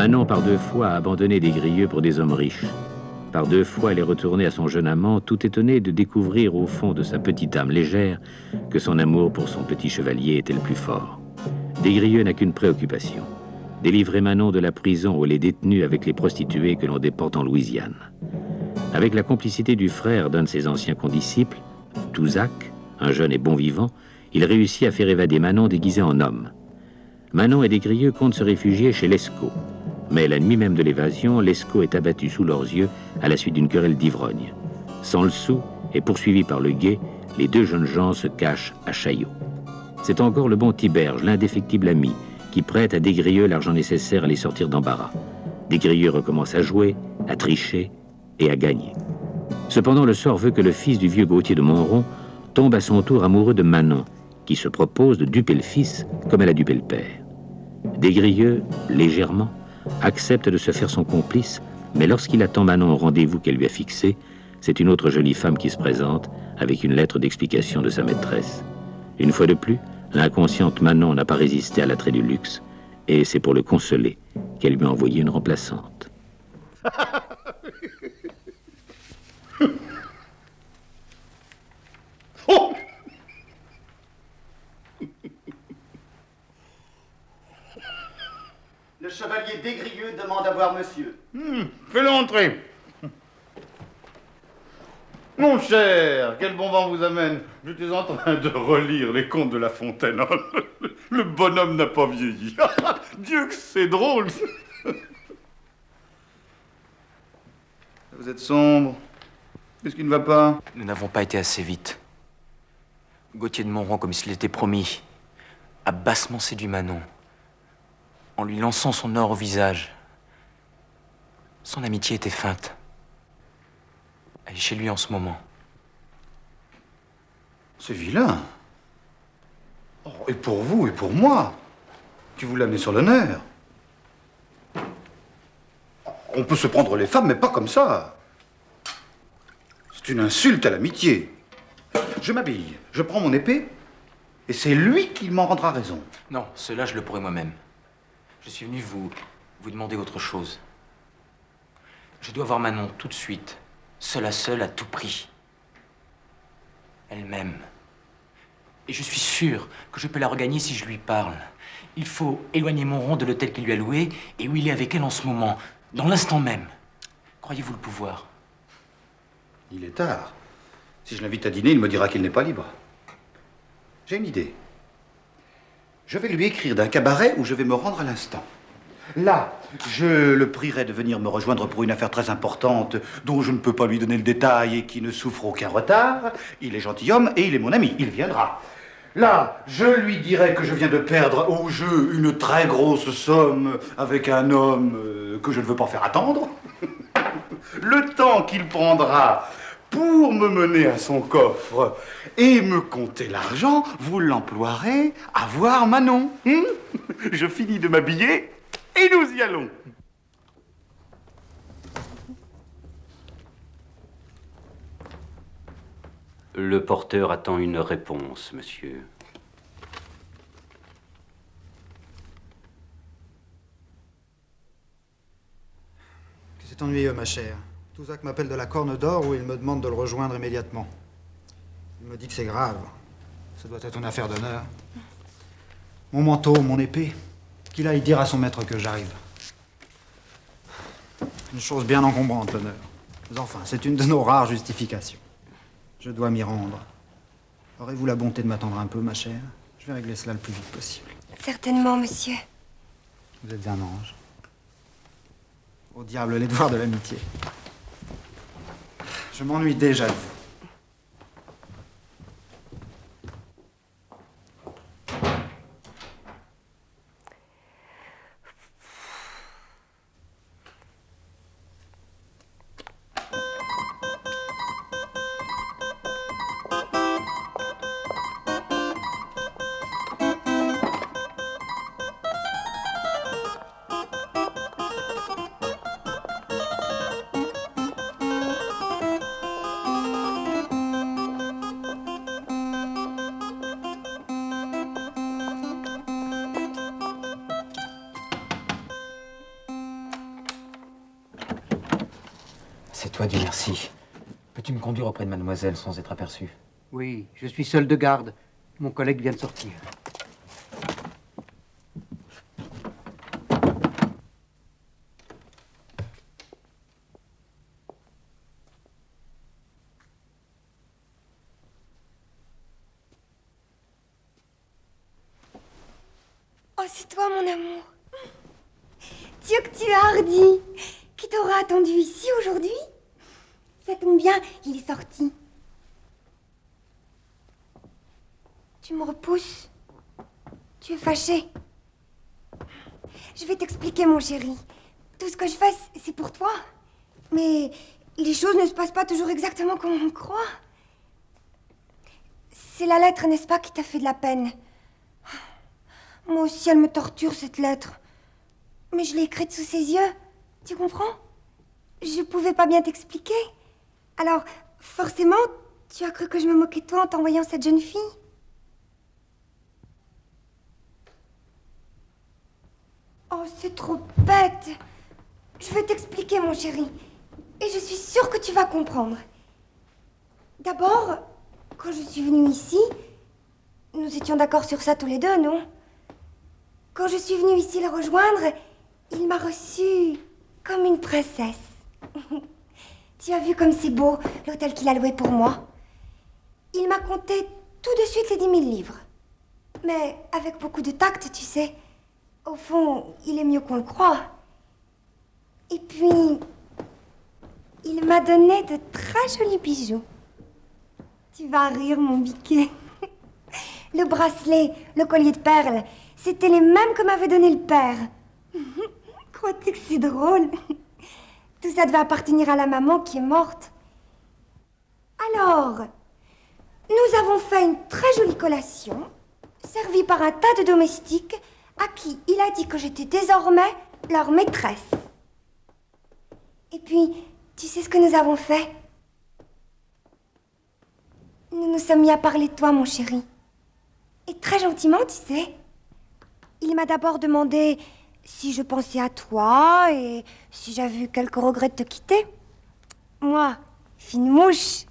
Manon par 2 fois a abandonné des Grieux pour des hommes riches. Par 2 fois, elle est retournée à son jeune amant, tout étonnée de découvrir au fond de sa petite âme légère que son amour pour son petit chevalier était le plus fort. Des Grieux n'a qu'une préoccupation: délivrer Manon de la prison où elle est détenue avec les prostituées que l'on déporte en Louisiane. Avec la complicité du frère d'un de ses anciens condisciples, Touzac, un jeune et bon vivant, il réussit à faire évader Manon déguisée en homme. Manon et des Grieux comptent se réfugier chez Lescaut. Mais la nuit même de l'évasion, Lescaut est abattu sous leurs yeux à la suite d'une querelle d'ivrogne. Sans le sou et poursuivis par le guet, les 2 jeunes gens se cachent à Chaillot. C'est encore le bon Tiberge, l'indéfectible ami, qui prête à des Grieux l'argent nécessaire à les sortir d'embarras. Des Grieux recommence à jouer, à tricher et à gagner. Cependant, le sort veut que le fils du vieux Gauthier de Montrond tombe à son tour amoureux de Manon, qui se propose de duper le fils comme elle a dupé le père. Des Grieux, légèrement, accepte de se faire son complice, mais lorsqu'il attend Manon au rendez-vous qu'elle lui a fixé, c'est une autre jolie femme qui se présente avec une lettre d'explication de sa maîtresse. Une fois de plus, l'inconsciente Manon n'a pas résisté à l'attrait du luxe, et c'est pour le consoler qu'elle lui a envoyé une remplaçante. Oh! Le chevalier des Grieux demande à voir monsieur. Fais-le entrer. Mon cher, quel bon vent vous amène. J'étais en train de relire les contes de La Fontaine. Le bonhomme n'a pas vieilli. Dieu que c'est drôle. Vous êtes sombre. Qu'est-ce qui ne va pas? Nous n'avons pas été assez vite. Gauthier de Montrond, comme s'il était promis, a bassement séduit Manon, en lui lançant son or au visage. Son amitié était feinte. Elle est chez lui en ce moment. C'est vilain. Oh, et pour vous, et pour moi, qui vous l'amenez sur l'honneur. On peut se prendre les femmes, mais pas comme ça. C'est une insulte à l'amitié. Je m'habille, je prends mon épée, et c'est lui qui m'en rendra raison. Non, cela je le pourrai moi-même. Je suis venu vous demander autre chose. Je dois voir Manon tout de suite, seule à seule, à tout prix. Elle m'aime. Et je suis sûr que je peux la regagner si je lui parle. Il faut éloigner Montrond de l'hôtel qu'il lui a loué et où il est avec elle en ce moment, dans l'instant même. Croyez-vous le pouvoir? Il est tard. Si je l'invite à dîner, il me dira qu'il n'est pas libre. J'ai une idée. Je vais lui écrire d'un cabaret où je vais me rendre à l'instant. Là, je le prierai de venir me rejoindre pour une affaire très importante dont je ne peux pas lui donner le détail et qui ne souffre aucun retard. Il est gentilhomme et il est mon ami. Il viendra. Là, je lui dirai que je viens de perdre au jeu une très grosse somme avec un homme que je ne veux pas faire attendre. Le temps qu'il prendra pour me mener à son coffre et me compter l'argent, vous l'emploierez à voir Manon. Je finis de m'habiller et nous y allons. Le porteur attend une réponse, monsieur. C'est ennuyeux, ma chère. Touzac m'appelle de la Corne d'Or où il me demande de le rejoindre immédiatement. Il me dit que c'est grave. Ça doit être une affaire d'honneur. Mon manteau, mon épée. Qu'il aille dire à son maître que j'arrive. Une chose bien encombrante, l'honneur. Mais enfin, c'est une de nos rares justifications. Je dois m'y rendre. Aurez-vous la bonté de m'attendre un peu, ma chère? Je vais régler cela le plus vite possible. Certainement, monsieur. Vous êtes un ange. Au diable les devoirs de l'amitié. Je m'ennuie déjà de vous. C'est toi, Dieu merci. Peux-tu me conduire auprès de mademoiselle sans être aperçu? Oui, je suis seul de garde. Mon collègue vient de sortir. Oh, c'est toi, mon amour. Dieu que tu es hardi. Qui t'aura attendu ici aujourd'hui? Ça tombe bien, il est sorti. Tu me repousses. Tu es fâché. Je vais t'expliquer, mon chéri. Tout ce que je fais, c'est pour toi. Mais les choses ne se passent pas toujours exactement comme on croit. C'est la lettre, n'est-ce pas, qui t'a fait de la peine? Moi aussi, elle me torture, cette lettre. Mais je l'ai écrite sous ses yeux. Tu comprends? Je pouvais pas bien t'expliquer. Alors, forcément, tu as cru que je me moquais de toi en t'envoyant cette jeune fille? Oh, c'est trop bête. Je vais t'expliquer, mon chéri. Et je suis sûre que tu vas comprendre. D'abord, quand je suis venue ici, nous étions d'accord sur ça tous les deux, non? Quand je suis venue ici le rejoindre, il m'a reçue comme une princesse. Tu as vu comme c'est beau, l'hôtel qu'il a loué pour moi? Il m'a compté tout de suite les 10 000 livres. Mais avec beaucoup de tact, tu sais. Au fond, il est mieux qu'on le croit. Et puis, il m'a donné de très jolis bijoux. Tu vas rire, mon biquet. Le bracelet, le collier de perles, c'était les mêmes que m'avait donné le père. Crois-tu que c'est drôle? Tout ça devait appartenir à la maman qui est morte. Alors, nous avons fait une très jolie collation, servie par un tas de domestiques à qui il a dit que j'étais désormais leur maîtresse. Et puis, tu sais ce que nous avons fait? Nous nous sommes mis à parler de toi, mon chéri. Et très gentiment, tu sais. Il m'a d'abord demandé si je pensais à toi et si j'avais eu quelques regrets de te quitter. Moi, fine mouche,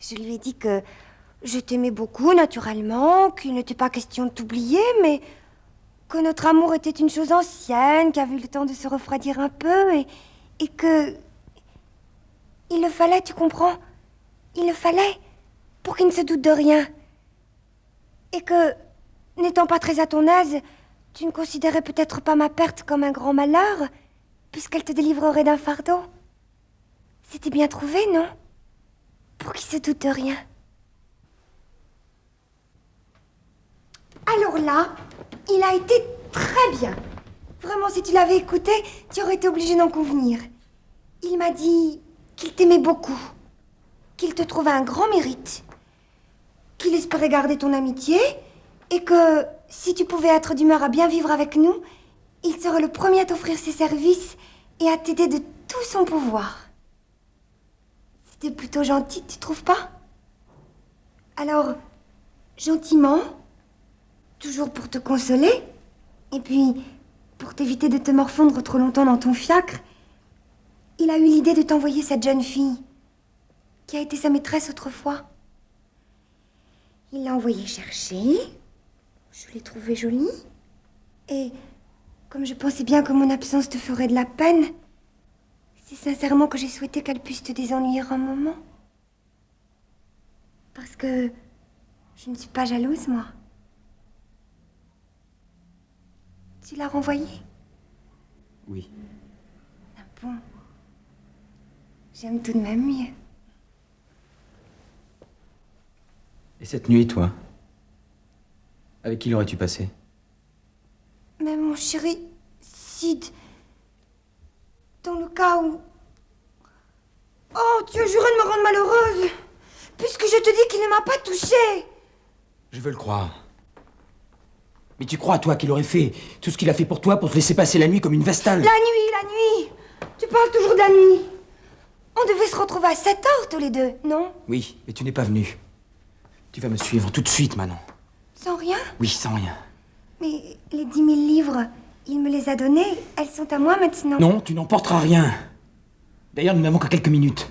je lui ai dit que je t'aimais beaucoup, naturellement, qu'il n'était pas question de t'oublier, mais que notre amour était une chose ancienne, qui avait eu le temps de se refroidir un peu et que... Il le fallait, tu comprends? Il le fallait pour qu'il ne se doute de rien. Et que, n'étant pas très à ton aise, tu ne considérais peut-être pas ma perte comme un grand malheur, puisqu'elle te délivrerait d'un fardeau. C'était bien trouvé, non? Pour qu'il se doute de rien. Alors là, il a été très bien. Vraiment, si tu l'avais écouté, tu aurais été obligé d'en convenir. Il m'a dit qu'il t'aimait beaucoup, qu'il te trouvait un grand mérite, qu'il espérait garder ton amitié, et que, si tu pouvais être d'humeur à bien vivre avec nous, il serait le premier à t'offrir ses services et à t'aider de tout son pouvoir. C'était plutôt gentil, tu trouves pas? Alors, gentiment, toujours pour te consoler, et puis pour t'éviter de te morfondre trop longtemps dans ton fiacre, il a eu l'idée de t'envoyer cette jeune fille, qui a été sa maîtresse autrefois. Il l'a envoyée chercher, je l'ai trouvée jolie, et comme je pensais bien que mon absence te ferait de la peine, c'est sincèrement que j'ai souhaité qu'elle puisse te désennuyer un moment. Parce que je ne suis pas jalouse, moi. Tu l'as renvoyée? Oui. Ah bon. J'aime tout de même mieux. Et cette nuit, toi? Avec qui l'aurais-tu passé? Mais mon chéri, Sid, dans le cas où... Oh, tu as juré de me rendre malheureuse, puisque je te dis qu'il ne m'a pas touchée. Je veux le croire. Mais tu crois, toi, qu'il aurait fait tout ce qu'il a fait pour toi pour te laisser passer la nuit comme une vestale? La nuit. Tu parles toujours de la nuit. On devait se retrouver à 7 heures tous les deux, non? Oui, mais tu n'es pas venu. Tu vas me suivre tout de suite, Manon. Sans rien? Oui, sans rien. Mais les 10 000 livres, il me les a donnés, elles sont à moi maintenant. Non, tu n'emporteras rien. D'ailleurs, nous n'avons que quelques minutes.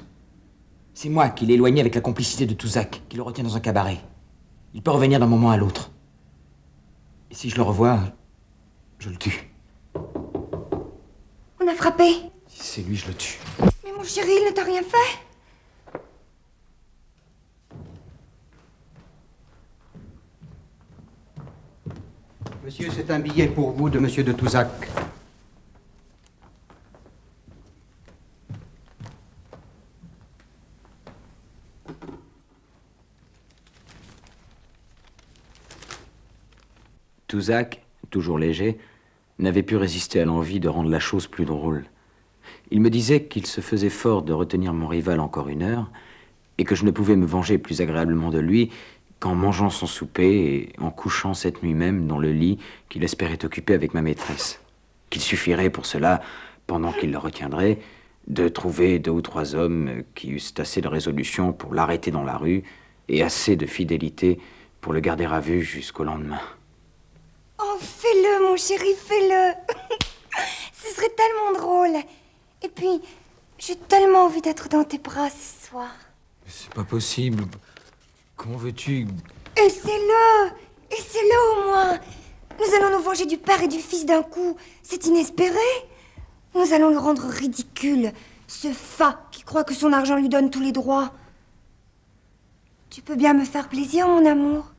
C'est moi qui l'ai éloigné avec la complicité de Touzak, qui le retient dans un cabaret. Il peut revenir d'un moment à l'autre. Et si je le revois, je le tue. On a frappé. Si c'est lui, je le tue. Mais mon chéri, il ne t'a rien fait. Monsieur, c'est un billet pour vous de monsieur de Touzac. Touzak, toujours léger, n'avait pu résister à l'envie de rendre la chose plus drôle. Il me disait qu'il se faisait fort de retenir mon rival encore une heure, et que je ne pouvais me venger plus agréablement de lui qu'en mangeant son souper et en couchant cette nuit même dans le lit qu'il espérait occuper avec ma maîtresse. Qu'il suffirait pour cela, pendant qu'il le retiendrait, de trouver 2 ou 3 hommes qui eussent assez de résolution pour l'arrêter dans la rue et assez de fidélité pour le garder à vue jusqu'au lendemain. Oh, fais-le, mon chéri, fais-le. Ce serait tellement drôle. Et puis, j'ai tellement envie d'être dans tes bras ce soir. C'est pas possible. Comment veux-tu... Essaie-le. Essaie-le au moins. Nous allons nous venger du père et du fils d'un coup. C'est inespéré. Nous allons le rendre ridicule. Ce fat qui croit que son argent lui donne tous les droits. Tu peux bien me faire plaisir, mon amour.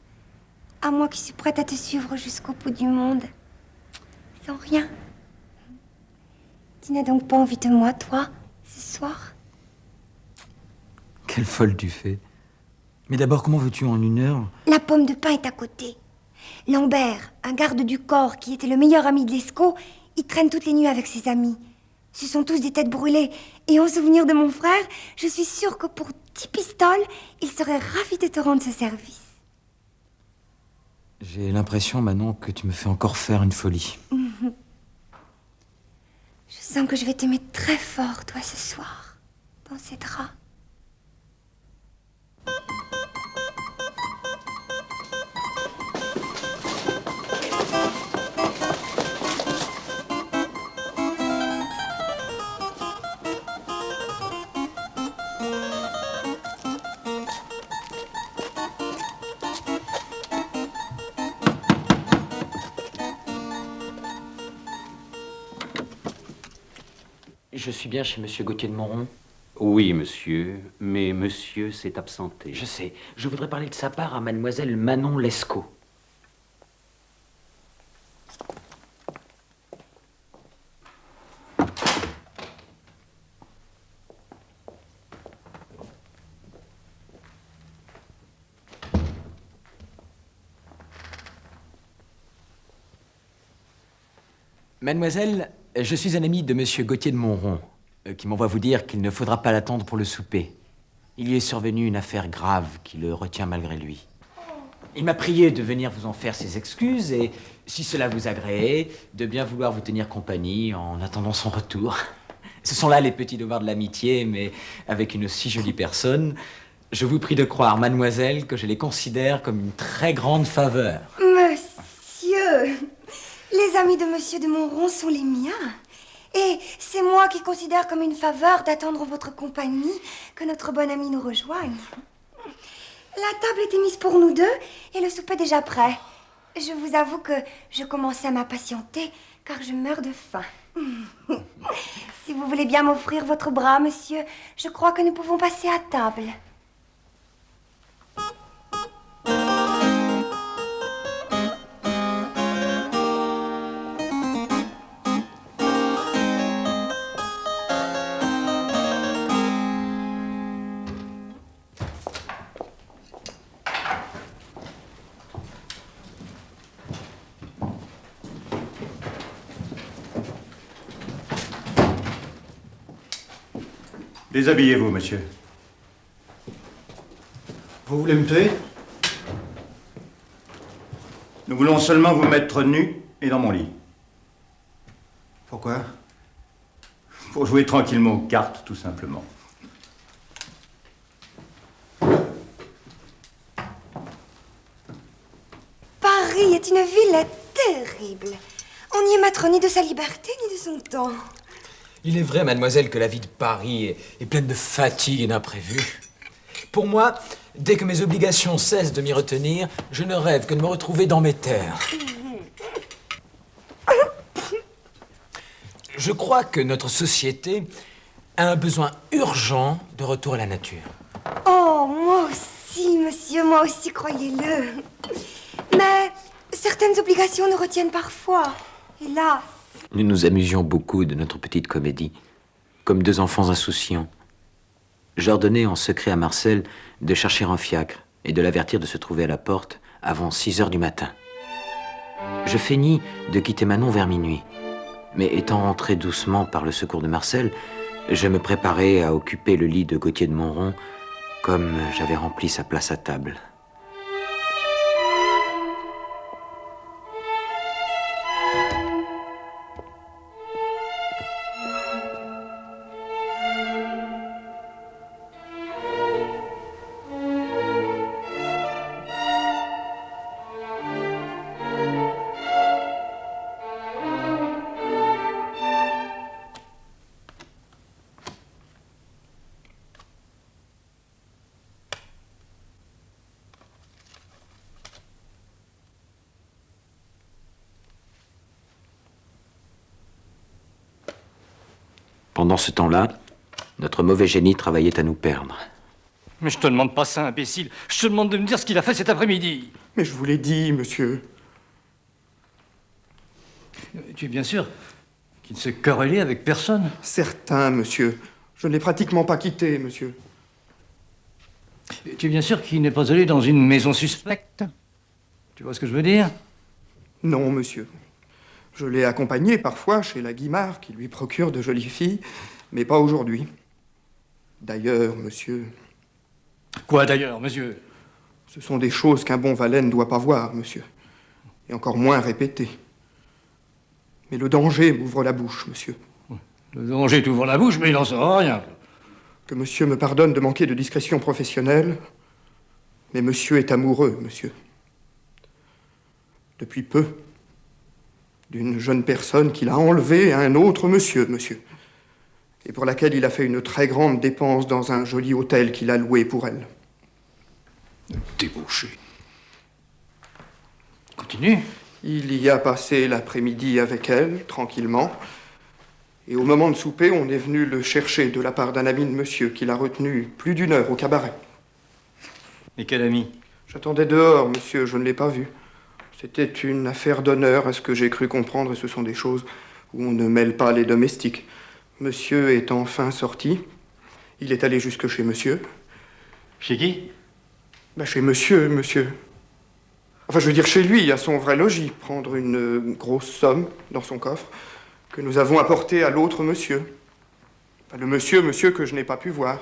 À moi qui suis prête à te suivre jusqu'au bout du monde. Sans rien. Tu n'as donc pas envie de moi, toi, ce soir? Quelle folle tu fais. Mais d'abord, comment veux-tu en 1 heure? La pomme de pain est à côté. Lambert, un garde du corps qui était le meilleur ami de Lescaut, il traîne toutes les nuits avec ses amis. Ce sont tous des têtes brûlées. Et en souvenir de mon frère, je suis sûre que pour 10 pistoles, il serait ravi de te rendre ce service. J'ai l'impression, Manon, que tu me fais encore faire une folie. Je sens que je vais t'aimer très fort, toi, ce soir, dans ces draps. Je suis bien chez monsieur Gauthier de Monron? Oui, monsieur, mais monsieur s'est absenté. Je sais. Je voudrais parler de sa part à mademoiselle Manon Lescaut. Mademoiselle, je suis un ami de monsieur Gauthier de Monron, qui m'envoie vous dire qu'il ne faudra pas l'attendre pour le souper. Il lui est survenu une affaire grave qui le retient malgré lui. Il m'a prié de venir vous en faire ses excuses et, si cela vous agréait, de bien vouloir vous tenir compagnie en attendant son retour. Ce sont là les petits devoirs de l'amitié, mais avec une si jolie personne, je vous prie de croire, mademoiselle, que je les considère comme une très grande faveur. Monsieur, les amis de monsieur de Monron sont les miens. Et c'est moi qui considère comme une faveur d'attendre votre compagnie que notre bon ami nous rejoigne. La table était mise pour nous 2 et le souper déjà prêt. Je vous avoue que je commençais à m'impatienter car je meurs de faim. Si vous voulez bien m'offrir votre bras, monsieur, je crois que nous pouvons passer à table. Déshabillez-vous, monsieur. Vous voulez me tuer? Nous voulons seulement vous mettre nu et dans mon lit. Pourquoi? Pour jouer tranquillement aux cartes, tout simplement. Paris est une ville terrible. On n'y est maître ni de sa liberté ni de son temps. Il est vrai, mademoiselle, que la vie de Paris est pleine de fatigue et d'imprévus. Pour moi, dès que mes obligations cessent de m'y retenir, je ne rêve que de me retrouver dans mes terres. Je crois que notre société a un besoin urgent de retour à la nature. Oh, moi aussi, monsieur, moi aussi, croyez-le. Mais certaines obligations nous retiennent parfois, hélas. Nous nous amusions beaucoup de notre petite comédie, comme deux enfants insouciants. J'ordonnai en secret à Marcel de chercher un fiacre et de l'avertir de se trouver à la porte avant 6 heures du matin. Je feignis de quitter Manon vers minuit, mais étant rentré doucement par le secours de Marcel, je me préparais à occuper le lit de Gauthier de Montrond comme j'avais rempli sa place à table. Pendant ce temps-là, notre mauvais génie travaillait à nous perdre. Mais je te demande pas ça, imbécile. Je te demande de me dire ce qu'il a fait cet après-midi. Mais je vous l'ai dit, monsieur. Tu es bien sûr qu'il ne s'est querellé avec personne? Certain, monsieur. Je ne l'ai pratiquement pas quitté, monsieur. Tu es bien sûr qu'il n'est pas allé dans une maison suspecte? Tu vois ce que je veux dire? Non, monsieur. Je l'ai accompagné parfois chez la Guimard, qui lui procure de jolies filles, mais pas aujourd'hui. D'ailleurs, monsieur... Quoi d'ailleurs, monsieur? Ce sont des choses qu'un bon valet ne doit pas voir, monsieur. Et encore moins répéter. Mais le danger m'ouvre la bouche, monsieur. Le danger t'ouvre la bouche, mais il n'en sort rien. Que monsieur me pardonne de manquer de discrétion professionnelle, mais monsieur est amoureux, monsieur. Depuis peu. D'une jeune personne qu'il a enlevée à un autre monsieur, et pour laquelle il a fait une très grande dépense dans un joli hôtel qu'il a loué pour elle. Débauché. Continue. Il y a passé l'après-midi avec elle, tranquillement, et au moment de souper, on est venu le chercher de la part d'un ami de monsieur qui l'a retenu plus d'1 heure au cabaret. Et quel ami? J'attendais dehors, monsieur, je ne l'ai pas vu. C'était une affaire d'honneur, à ce que j'ai cru comprendre, et ce sont des choses où on ne mêle pas les domestiques. Monsieur est enfin sorti. Il est allé jusque chez monsieur. Chez qui? Chez monsieur. Enfin, je veux dire chez lui, à son vrai logis, prendre une grosse somme dans son coffre que nous avons apporté à l'autre monsieur. Le monsieur que je n'ai pas pu voir.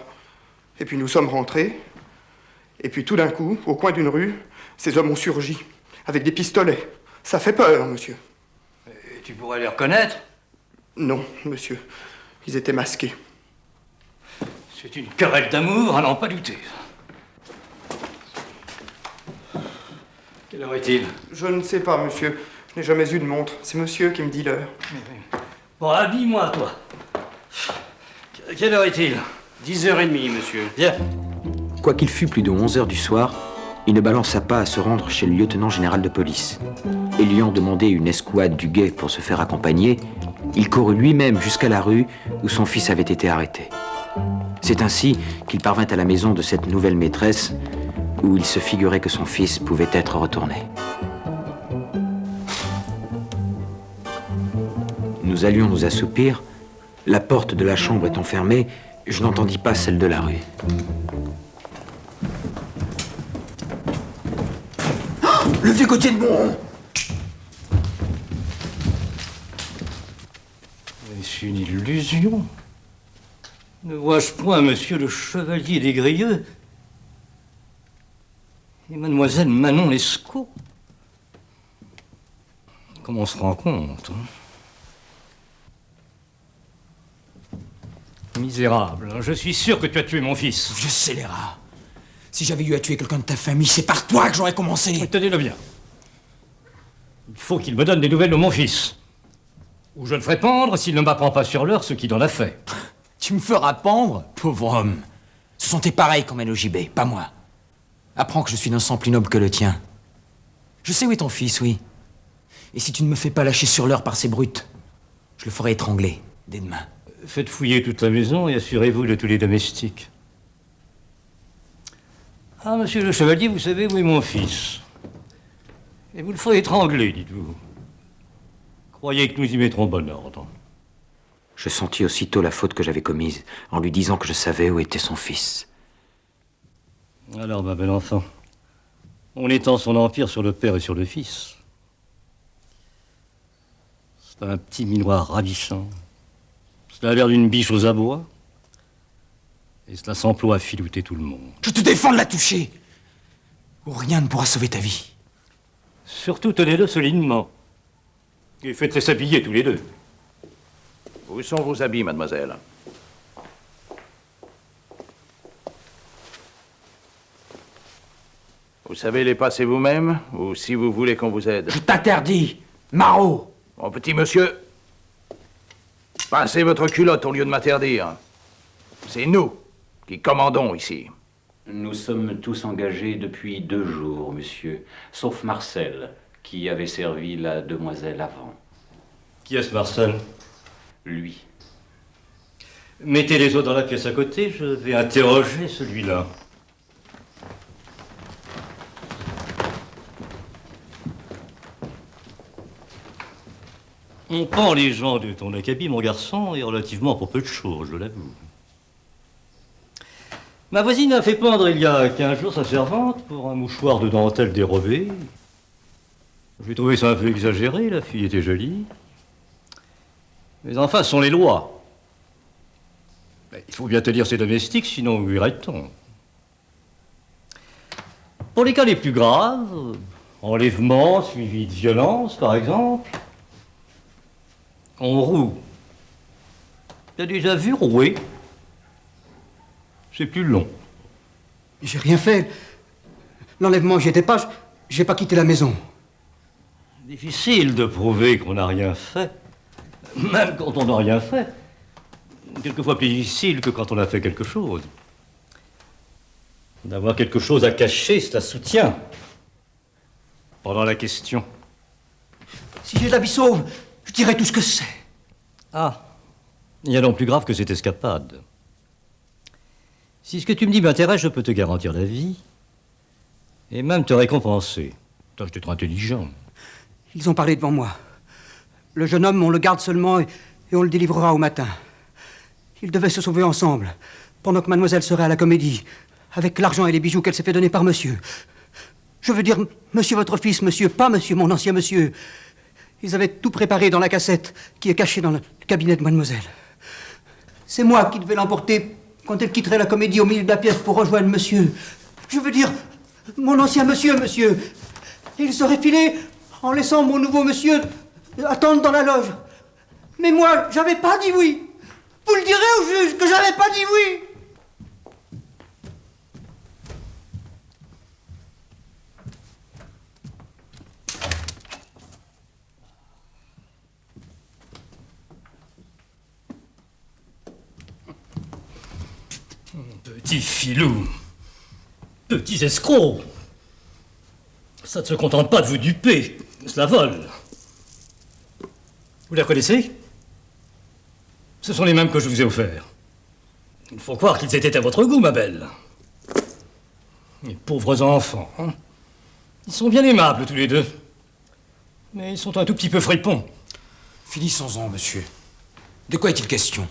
Et puis nous sommes rentrés. Et puis tout d'un coup, au coin d'une rue, ces hommes ont surgi. Avec des pistolets. Ça fait peur, monsieur. Et tu pourrais les reconnaître? Non, monsieur. Ils étaient masqués. C'est une querelle d'amour, à n'en pas douter. Quelle heure est-il? Je ne sais pas, monsieur. Je n'ai jamais eu de montre. C'est monsieur qui me dit l'heure. Bon, habille-moi, toi. Quelle heure est-il? 10h30, monsieur. Viens. Quoiqu'il fût plus de 11 heures du soir, il ne balança pas à se rendre chez le lieutenant général de police. Et lui ayant demandé une escouade du guet pour se faire accompagner, il courut lui-même jusqu'à la rue où son fils avait été arrêté. C'est ainsi qu'il parvint à la maison de cette nouvelle maîtresse où il se figurait que son fils pouvait être retourné. Nous allions nous assoupir. La porte de la chambre étant fermée, je n'entendis pas celle de la rue. Le vieux Gauthier de Montrond! Est-ce une illusion? Ne vois-je point monsieur le chevalier des Grieux et mademoiselle Manon Lescaut? Comment on se rend compte, hein? Misérable, je suis sûr que tu as tué mon fils. Vieux scélérat. Si j'avais eu à tuer quelqu'un de ta famille, c'est par toi que j'aurais commencé. Tenez-le bien. Il faut qu'il me donne des nouvelles de mon fils. Ou je le ferai pendre s'il ne m'apprend pas sur l'heure ce qu'il en a fait. Tu me feras pendre, pauvre homme. Ce sont tes pareils qu'on mène au gibet, pas moi. Apprends que je suis d'un sang plus noble que le tien. Je sais où est ton fils, oui. Et si tu ne me fais pas lâcher sur l'heure par ces brutes, je le ferai étrangler dès demain. Faites fouiller toute la maison et assurez-vous de tous les domestiques. Ah, monsieur le chevalier, vous savez où est mon fils. Et vous le ferez étrangler, dites-vous. Croyez que nous y mettrons bon ordre. Je sentis aussitôt la faute que j'avais commise en lui disant que je savais où était son fils. Alors, ma belle enfant, on étend son empire sur le père et sur le fils. C'est un petit minois ravissant. Cela a l'air d'une biche aux abois. Et cela s'emploie à filouter tout le monde. Je te défends de la toucher, ou rien ne pourra sauver ta vie. Surtout tenez-le solidement. Et faites-les s'habiller tous les deux. Où sont vos habits, mademoiselle? Vous savez les passer vous-même, ou si vous voulez qu'on vous aide? Je t'interdis, maraud! Mon petit monsieur, passez votre culotte au lieu de m'interdire. C'est nous qui commandons ici. Nous sommes tous engagés depuis 2 jours, monsieur, sauf Marcel, qui avait servi la demoiselle avant. Qui est-ce, Marcel? Lui. Mettez les autres dans la pièce à côté, je vais interroger celui-là. On prend les gens de ton acabit, mon garçon, et relativement pour peu de choses, je l'avoue. Ma voisine a fait pendre il y a 15 jours sa servante pour un mouchoir de dentelle dérobé. J'ai trouvé ça un peu exagéré, la fille était jolie. Mais enfin, ce sont les lois. Il faut bien tenir ses domestiques, sinon où irait-on? Pour les cas les plus graves, enlèvement suivi de violence, par exemple, on roue. T'as déjà vu rouer? C'est plus long. J'ai rien fait. L'enlèvement, j'y étais pas. J'ai pas quitté la maison. Difficile de prouver qu'on n'a rien fait. Même quand on n'a rien fait. Quelquefois plus difficile que quand on a fait quelque chose. D'avoir quelque chose à cacher, cela soutient. Pendant la question. Si j'ai l'habit sauve, je dirai tout ce que c'est. Ah, il y a donc plus grave que cette escapade. Si ce que tu me dis m'intéresse, je peux te garantir la vie. Et même te récompenser. Tâche d'être intelligent. Ils ont parlé devant moi. Le jeune homme, on le garde seulement et on le délivrera au matin. Ils devaient se sauver ensemble, pendant que mademoiselle serait à la comédie, avec l'argent et les bijoux qu'elle s'est fait donner par monsieur. Je veux dire, monsieur votre fils, monsieur, pas monsieur, mon ancien monsieur. Ils avaient tout préparé dans la cassette qui est cachée dans le cabinet de mademoiselle. C'est moi qui devais l'emporter quand elle quitterait la comédie au milieu de la pièce pour rejoindre monsieur. Je veux dire, mon ancien monsieur, monsieur. Il serait filé en laissant mon nouveau monsieur attendre dans la loge. Mais moi, j'avais pas dit oui. Vous le direz au juge que j'avais pas dit oui. Petit filou, petits escrocs. Ça ne se contente pas de vous duper, cela vole. Vous la connaissez? Ce sont les mêmes que je vous ai offerts. Il faut croire qu'ils étaient à votre goût, ma belle. Les pauvres enfants, hein? Ils sont bien aimables, tous les deux. Mais ils sont un tout petit peu fripons. Finissons-en, monsieur. De quoi est-il question?